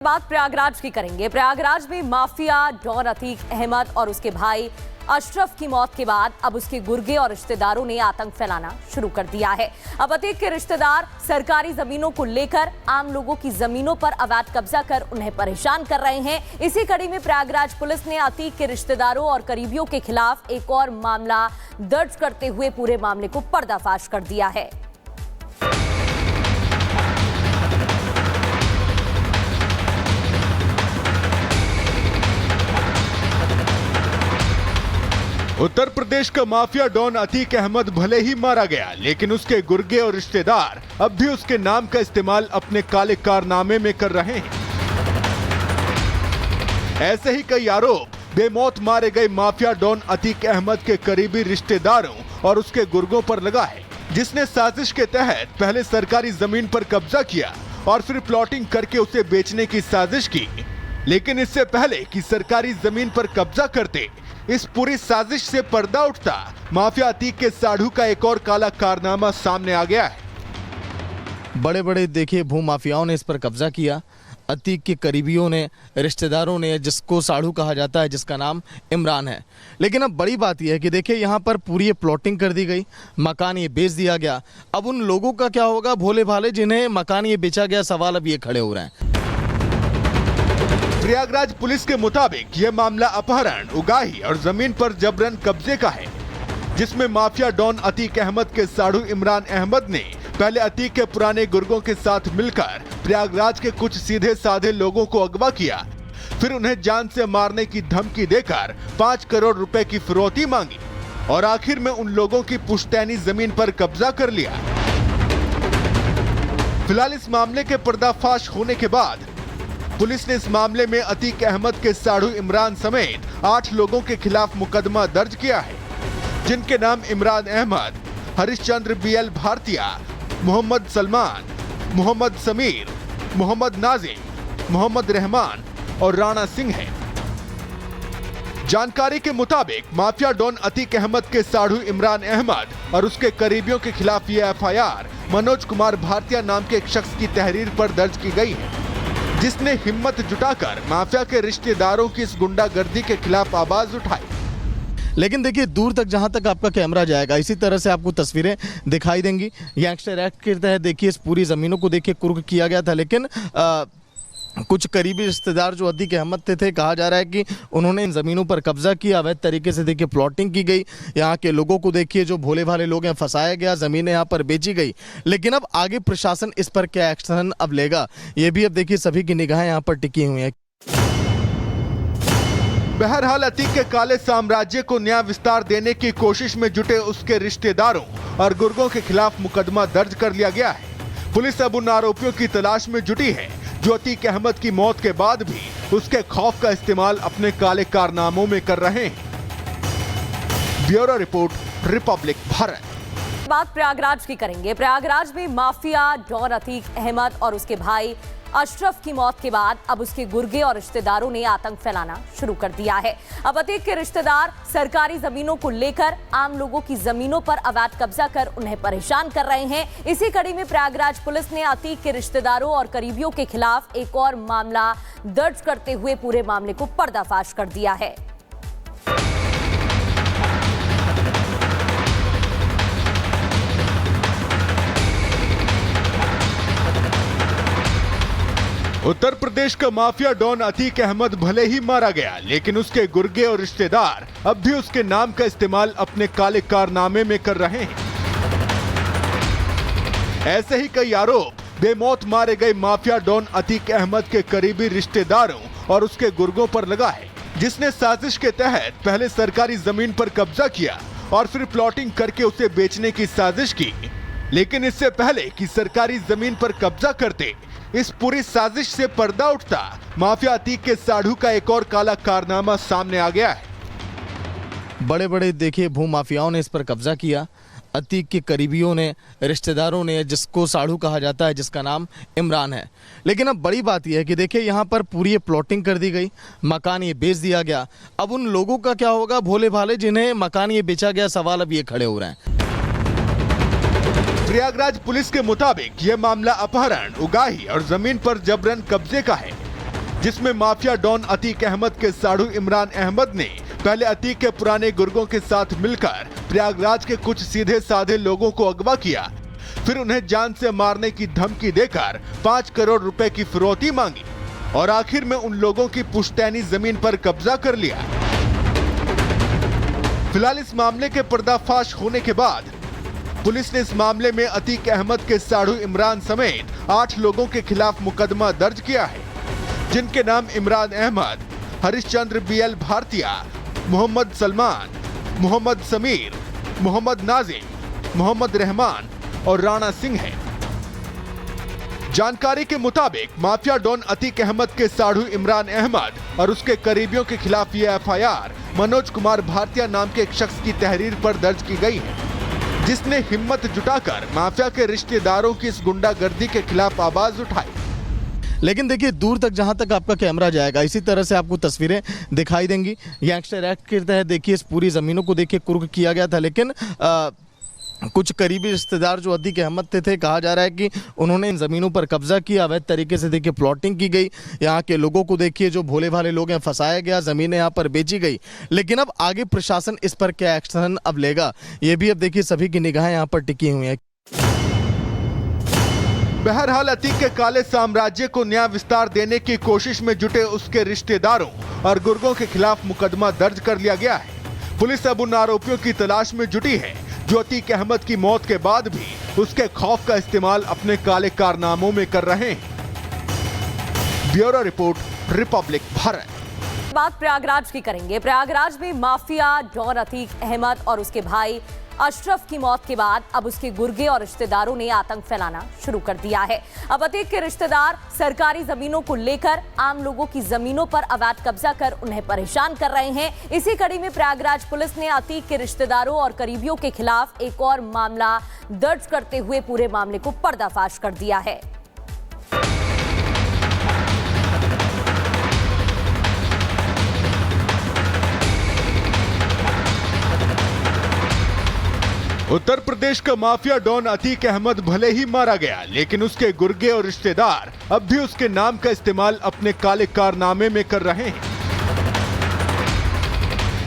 बात प्रयागराज की करेंगे। प्रयागराज में माफिया डॉन अतीक अहमद और उसके भाई अशरफ की मौत के बाद अब उसके गुर्गे और रिश्तेदारों ने आतंक फैलाना शुरू कर दिया है। अब अतीक के रिश्तेदार सरकारी जमीनों को लेकर आम लोगों की जमीनों पर अवैध कब्जा कर उन्हें परेशान कर रहे हैं। इसी कड़ी में प्रयागराज पुलिस ने अतीक के रिश्तेदारों और करीबियों के खिलाफ एक और मामला दर्ज करते हुए पूरे मामले को पर्दाफाश कर दिया है। उत्तर प्रदेश का माफिया डॉन अतीक अहमद भले ही मारा गया, लेकिन उसके गुर्गे और रिश्तेदार अब भी उसके नाम का इस्तेमाल अपने काले कारनामे में कर रहे हैं। ऐसे ही कई आरोप बेमौत मारे गए माफिया डॉन अतीक अहमद के करीबी रिश्तेदारों और उसके गुर्गों पर लगा है, जिसने साजिश के तहत पहले सरकारी जमीन पर कब्जा किया और फिर प्लॉटिंग करके उसे बेचने की साजिश की। लेकिन इससे पहले कि सरकारी जमीन पर कब्जा करते इस पूरी साजिश से पर्दा उठता, माफिया अतीक के साढ़ू का एक और काला कारनामा सामने आ गया है। बड़े बड़े देखिए भूमाफियाओं ने इस पर कब्जा किया। अतीक के करीबियों ने, रिश्तेदारों ने, जिसको साढ़ू कहा जाता है, जिसका नाम इमरान है। लेकिन अब बड़ी बात यह है कि देखिए यहाँ पर पूरी ये प्लॉटिंग कर दी गई, मकान ये बेच दिया गया। अब उन लोगों का क्या होगा, भोले भाले जिन्हें मकान ये बेचा गया, सवाल अब ये खड़े हो रहे हैं। प्रयागराज पुलिस के मुताबिक यह मामला अपहरण, उगाही और जमीन पर जबरन कब्जे का है, जिसमें माफिया डॉन अतीक अहमद के साढ़ू इमरान अहमद ने पहले अतीक के पुराने गुर्गों के साथ मिलकर प्रयागराज के कुछ सीधे साधे लोगों को अगवा किया, फिर उन्हें जान से मारने की धमकी देकर 5 करोड़ रुपए की फिरौती मांगी और आखिर में उन लोगों की पुश्तैनी जमीन पर कब्जा कर लिया। फिलहाल इस मामले के पर्दाफाश होने के बाद पुलिस ने इस मामले में अतीक अहमद के साढ़ू इमरान समेत 8 लोगों के खिलाफ मुकदमा दर्ज किया है, जिनके नाम इमरान अहमद, हरिश्चंद्र BL भारतीय, मोहम्मद सलमान, मोहम्मद समीर, मोहम्मद नाजिम, मोहम्मद रहमान और राणा सिंह है। जानकारी के मुताबिक माफिया डॉन अतीक अहमद के साढ़ू इमरान अहमद और उसके करीबियों के खिलाफ ये FIR मनोज कुमार भारतीय नाम के एक शख्स की तहरीर पर दर्ज की गई है, जिसने हिम्मत जुटाकर माफिया के रिश्तेदारों की इस गुंडागर्दी के खिलाफ आवाज उठाई। लेकिन देखिए दूर तक जहां तक आपका कैमरा जाएगा, इसी तरह से आपको तस्वीरें दिखाई देंगी। गैंगस्टर एक्ट के तहत देखिए इस पूरी ज़मीनों को देखिए कुर्क किया गया था, लेकिन कुछ करीबी रिश्तेदार जो अतीक अहमद थे, कहा जा रहा है कि उन्होंने इन ज़मीनों पर कब्जा किया, अवैध तरीके से देखिए प्लॉटिंग की गई। यहाँ के लोगों को देखिए जो भोले भाले लोग हैं फंसाया गया, ज़मीनें यहाँ पर बेची गई। लेकिन अब आगे प्रशासन इस पर क्या एक्शन अब लेगा, ये भी अब देखिए सभी की निगाहें यहाँ पर टिकी हुई हैं। बहरहाल अतीक के काले साम्राज्य को न्याय विस्तार देने की कोशिश में जुटे उसके रिश्तेदारों और गुर्गों के खिलाफ मुकदमा दर्ज कर लिया गया है। पुलिस अब उन आरोपियों की तलाश में जुटी है जो अतीक अहमद की मौत के बाद भी उसके खौफ का इस्तेमाल अपने काले कारनामों में कर रहे हैं। Bureau report, Republic Bharat. बात प्रयागराज की करेंगे। प्रयागराज में माफिया डॉन अतीक अहमद और उसके भाई अशरफ की मौत के बाद अब उसके गुर्गे और रिश्तेदारों ने आतंक फैलाना शुरू कर दिया है। अब अतीक के रिश्तेदार सरकारी जमीनों को लेकर आम लोगों की जमीनों पर अवैध कब्जा कर उन्हें परेशान कर रहे हैं। इसी कड़ी में प्रयागराज पुलिस ने अतीक के रिश्तेदारों और करीबियों के खिलाफ एक और मामला दर्ज करते हुए पूरे मामले को पर्दाफाश कर दिया है। उत्तर प्रदेश का माफिया डॉन अतीक अहमद भले ही मारा गया, लेकिन उसके गुर्गे और रिश्तेदार अब भी उसके नाम का इस्तेमाल अपने काले कारनामे में कर रहे हैं। ऐसे ही कई आरोप बेमौत मारे गए माफिया डॉन अतीक अहमद के करीबी रिश्तेदारों और उसके गुर्गों पर लगा है, जिसने साजिश के तहत पहले सरकारी जमीन पर कब्जा किया और फिर प्लॉटिंग करके उसे बेचने की साजिश की। लेकिन इससे पहले कि सरकारी जमीन पर कब्जा करते इस पूरी साजिश से पर्दा उठता, माफिया अतीक के साढ़ू का एक और काला कारनामा सामने आ गया है। बड़े बड़े देखिए भूमाफियाओं ने इस पर कब्जा किया। अतीक के करीबियों ने, रिश्तेदारों ने, जिसको साढ़ू कहा जाता है, जिसका नाम इमरान है। लेकिन अब बड़ी बात यह है कि देखिए यहाँ पर पूरी ये प्लॉटिंग कर दी गई, मकान ये बेच दिया गया। अब उन लोगों का क्या होगा, भोले भाले जिन्हें मकान ये बेचा गया, सवाल अब ये खड़े हो रहे हैं। प्रयागराज पुलिस के मुताबिक यह मामला अपहरण, उगाही और जमीन पर जबरन कब्जे का है, जिसमें माफिया डॉन अतीक अहमद के साढ़ू इमरान अहमद ने पहले अतीक के पुराने गुर्गों के साथ मिलकर प्रयागराज के कुछ सीधे साधे लोगों को अगवा किया, फिर उन्हें जान से मारने की धमकी देकर 5 करोड़ रुपए की फिरौती मांगी और आखिर में उन लोगों की पुश्तैनी जमीन पर कब्जा कर लिया। फिलहाल इस मामले के पर्दाफाश होने के बाद पुलिस ने इस मामले में अतीक अहमद के साढ़ू इमरान समेत 8 लोगों के खिलाफ मुकदमा दर्ज किया है, जिनके नाम इमरान अहमद, हरिश्चंद्र BL भारतीया, मोहम्मद सलमान, मोहम्मद समीर, मोहम्मद नाजिम, मोहम्मद रहमान और राणा सिंह है। जानकारी के मुताबिक माफिया डॉन अतीक अहमद के साढ़ू इमरान अहमद और उसके करीबियों के खिलाफ ये FIR मनोज कुमार भारतीया नाम के एक शख्स की तहरीर पर दर्ज की गई है, जिसने हिम्मत जुटाकर माफिया के रिश्तेदारों की इस गुंडागर्दी के खिलाफ आवाज उठाई। लेकिन देखिए, दूर तक जहां तक आपका कैमरा जाएगा इसी तरह से आपको तस्वीरें दिखाई देंगी। गैंगस्टर एक्ट के तहत देखिए इस पूरी ज़मीनों को देखिए कुर्क किया गया था, लेकिन कुछ करीबी रिश्तेदार जो अतीक अहमद थे, कहा जा रहा है कि उन्होंने इन ज़मीनों पर कब्जा किया, अवैध तरीके से देखिए प्लॉटिंग की गई। यहाँ के लोगों को देखिए जो भोले भाले लोग हैं फंसाया गया, ज़मीनें यहाँ पर बेची गई। लेकिन अब आगे प्रशासन इस पर क्या एक्शन अब लेगा, ये भी अब देखिए सभी की निगाहें यहाँ पर टिकी हुई हैं। बहरहाल अतीक के काले साम्राज्य को न्याय विस्तार देने की कोशिश में जुटे उसके रिश्तेदारों और गुर्गों के खिलाफ मुकदमा दर्ज कर लिया गया है। पुलिस अब उन आरोपियों की तलाश में जुटी है जो अतीक अहमद की मौत के बाद भी उसके खौफ का इस्तेमाल अपने काले कारनामों में कर रहे हैं। Bureau report, Republic Bharat. बात प्रयागराज की करेंगे। प्रयागराज में माफिया डॉन अतीक अहमद और उसके भाई अशरफ की मौत के बाद अब उसके गुर्गे और रिश्तेदारों ने आतंक फैलाना शुरू कर दिया है। अब अतीक के रिश्तेदार सरकारी जमीनों को लेकर आम लोगों की जमीनों पर अवैध कब्जा कर उन्हें परेशान कर रहे हैं। इसी कड़ी में प्रयागराज पुलिस ने अतीक के रिश्तेदारों और करीबियों के खिलाफ एक और मामला दर्ज करते हुए पूरे मामले को पर्दाफाश कर दिया है। उत्तर प्रदेश का माफिया डॉन अतीक अहमद भले ही मारा गया, लेकिन उसके गुर्गे और रिश्तेदार अब भी उसके नाम का इस्तेमाल अपने काले कारनामे में कर रहे हैं।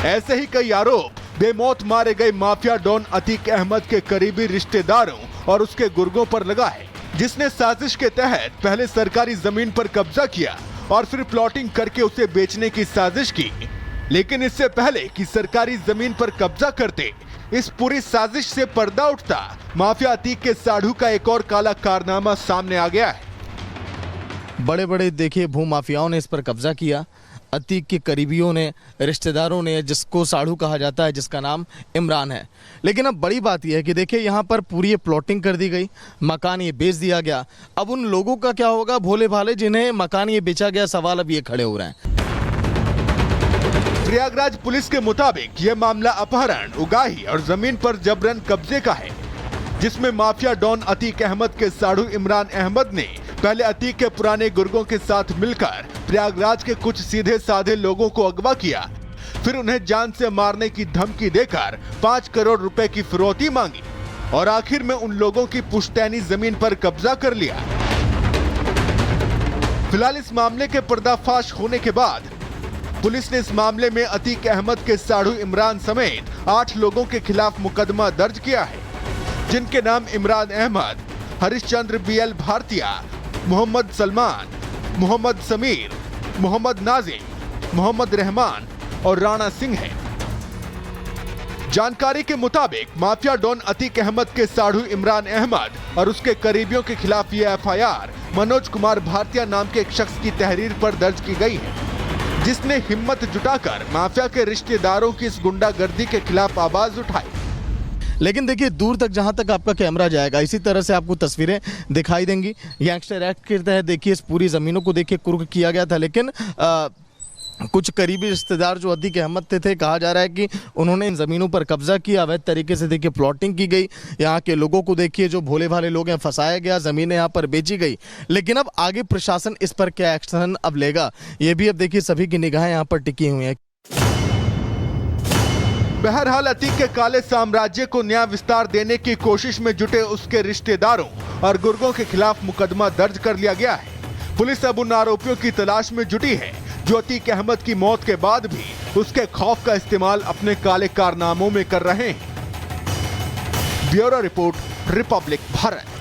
ऐसे ही कई आरोप बेमौत मारे गए माफिया डॉन अतीक अहमद के करीबी रिश्तेदारों और उसके गुर्गों पर लगा है, जिसने साजिश के तहत पहले सरकारी जमीन पर कब्जा किया और फिर प्लॉटिंग करके उसे बेचने की साजिश की। लेकिन इससे पहले कि सरकारी जमीन पर कब्जा करते इस पूरी साजिश से पर्दा उठता, माफिया अतीक के साढ़ू का एक और काला कारनामा सामने आ गया है। बड़े बड़े देखिए भूमाफियाओं ने इस पर कब्जा किया। अतीक के करीबियों ने, रिश्तेदारों ने, जिसको साढ़ू कहा जाता है, जिसका नाम इमरान है। लेकिन अब बड़ी बात यह है कि देखिए यहाँ पर पूरी ये प्लॉटिंग कर दी गई, मकान ये बेच दिया गया। अब उन लोगों का क्या होगा, भोले भाले जिन्हें मकान ये बेचा गया, सवाल अब ये खड़े हो रहे हैं। प्रयागराज पुलिस के मुताबिक यह मामला अपहरण, उगाही और जमीन पर जबरन कब्जे का है, जिसमें माफिया डॉन अतीक अहमद के साढ़ू इमरान अहमद ने पहले अतीक के पुराने गुर्गों के साथ मिलकर प्रयागराज के कुछ सीधे साधे लोगों को अगवा किया, फिर उन्हें जान से मारने की धमकी देकर 5 करोड़ रुपए की फिरौती मांगी और आखिर में उन लोगों की पुश्तैनी जमीन पर कब्जा कर लिया। फिलहाल इस मामले के पर्दाफाश होने के बाद पुलिस ने इस मामले में अतीक अहमद के साढ़ू इमरान समेत 8 लोगों के खिलाफ मुकदमा दर्ज किया है, जिनके नाम इमरान अहमद, हरिश्चंद्र BL भारतीया, मोहम्मद सलमान, मोहम्मद समीर, मोहम्मद नाजिम, मोहम्मद रहमान और राणा सिंह है। जानकारी के मुताबिक माफिया डॉन अतीक अहमद के साढ़ू इमरान अहमद और उसके करीबियों के खिलाफ ये FIR मनोज कुमार भारतीया नाम के एक शख्स की तहरीर पर दर्ज की गई है, जिसने हिम्मत जुटाकर माफिया के रिश्तेदारों की इस गुंडागर्दी के खिलाफ आवाज उठाई। लेकिन देखिए, दूर तक जहां तक आपका कैमरा जाएगा इसी तरह से आपको तस्वीरें दिखाई देंगी। गैंगस्टर एक्ट के तहत देखिए इस पूरी ज़मीनों को देखिए कुर्क किया गया था, लेकिन कुछ करीबी रिश्तेदार जो अतीक अहमद थे, कहा जा रहा है कि उन्होंने इन ज़मीनों पर कब्जा किया, अवैध तरीके से देखिए प्लॉटिंग की गई। यहाँ के लोगों को देखिए जो भोले भाले लोग हैं फंसाया गया, ज़मीनें यहाँ पर बेची गई। लेकिन अब आगे प्रशासन इस पर क्या एक्शन अब लेगा, ये भी अब देखिए सभी की निगाहें यहाँ पर टिकी हुई हैं। बहरहाल अतीक के काले साम्राज्य को न्याय विस्तार देने की कोशिश में जुटे उसके रिश्तेदारों और गुर्गों के खिलाफ मुकदमा दर्ज कर लिया गया है। पुलिस अब उन आरोपियों की तलाश में जुटी है जो अतीक अहमद की मौत के बाद भी उसके खौफ का इस्तेमाल अपने काले कारनामों में कर रहे हैं। Bureau report, Republic Bharat.